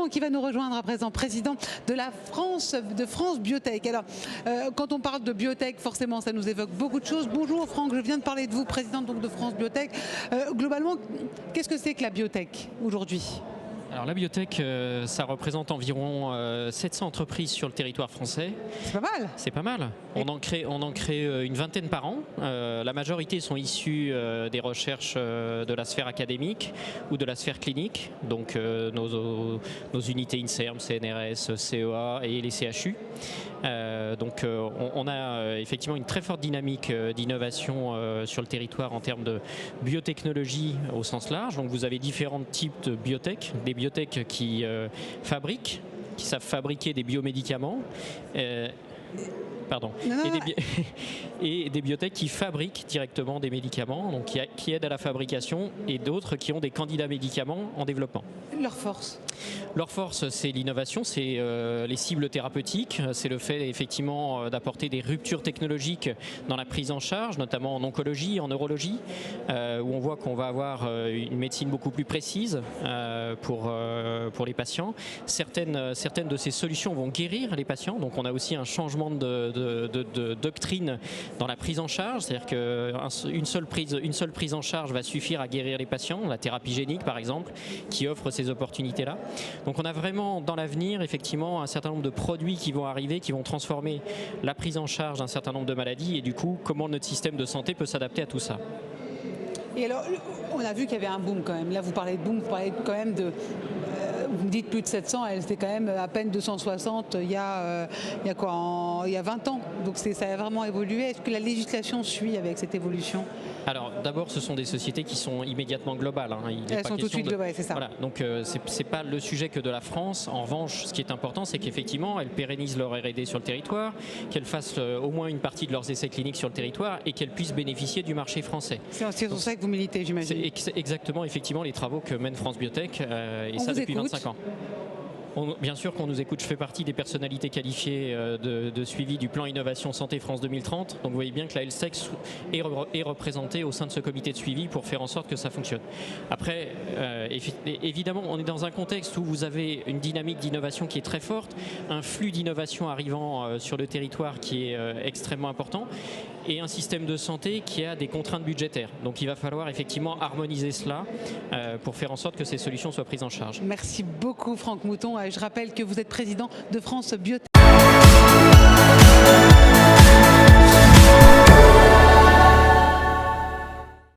Mouton qui va nous rejoindre à présent, président de France Biotech. Alors, quand on parle de biotech, forcément, ça nous évoque beaucoup de choses. Bonjour Franck, je viens de parler de vous, président donc, de France Biotech. Globalement, qu'est-ce que c'est que la biotech aujourd'hui ? Alors la biotech, ça représente environ 700 entreprises sur le territoire français. C'est pas mal. C'est pas mal. On en crée une vingtaine par an. La majorité sont issues des recherches de la sphère académique ou de la sphère clinique, donc nos unités INSERM, CNRS, CEA et les CHU. On a effectivement une très forte dynamique d'innovation sur le territoire en termes de biotechnologie au sens large. Donc vous avez différents types de biotech, des biotech qui savent fabriquer des biomédicaments. Et des biotech qui fabriquent directement des médicaments, donc qui aident à la fabrication, et d'autres qui ont des candidats médicaments en développement. Leur force, c'est l'innovation, c'est les cibles thérapeutiques, c'est le fait effectivement d'apporter des ruptures technologiques dans la prise en charge, notamment en oncologie, en neurologie, où on voit qu'on va avoir une médecine beaucoup plus précise pour les patients. Certaines de ces solutions vont guérir les patients, donc on a aussi un changement de doctrine dans la prise en charge, c'est-à-dire qu'une seule prise en charge va suffire à guérir les patients, la thérapie génique par exemple, qui offre ces opportunités-là. Donc on a vraiment dans l'avenir effectivement un certain nombre de produits qui vont arriver, qui vont transformer la prise en charge d'un certain nombre de maladies et du coup comment notre système de santé peut s'adapter à tout ça. Et alors, on a vu qu'il y avait un boom quand même. Là, vous parlez de boom, vous parlez quand même de... vous me dites plus de 700, elle était quand même à peine 260 il y a 20 ans. Donc ça a vraiment évolué. Est-ce que la législation suit avec cette évolution ? Alors d'abord, ce sont des sociétés qui sont immédiatement globales. Elles sont tout de suite globales, c'est ça. Voilà, donc c'est pas le sujet que de la France. En revanche, ce qui est important, c'est qu'effectivement, elles pérennisent leur R&D sur le territoire, qu'elles fassent au moins une partie de leurs essais cliniques sur le territoire et qu'elles puissent bénéficier du marché français. C'est pour ça que vous militez, j'imagine. C'est exactement, effectivement, les travaux que mène France Biotech, et ça depuis 25 ans. Bien sûr qu'on nous écoute, je fais partie des personnalités qualifiées de suivi du plan Innovation Santé France 2030. Donc vous voyez bien que la LSEC est représentée au sein de ce comité de suivi pour faire en sorte que ça fonctionne. Après, évidemment, on est dans un contexte où vous avez une dynamique d'innovation qui est très forte, un flux d'innovation arrivant sur le territoire qui est extrêmement important et un système de santé qui a des contraintes budgétaires. Donc il va falloir effectivement harmoniser cela pour faire en sorte que ces solutions soient prises en charge. Merci beaucoup Franck Mouton. Je rappelle que vous êtes président de France Biotech.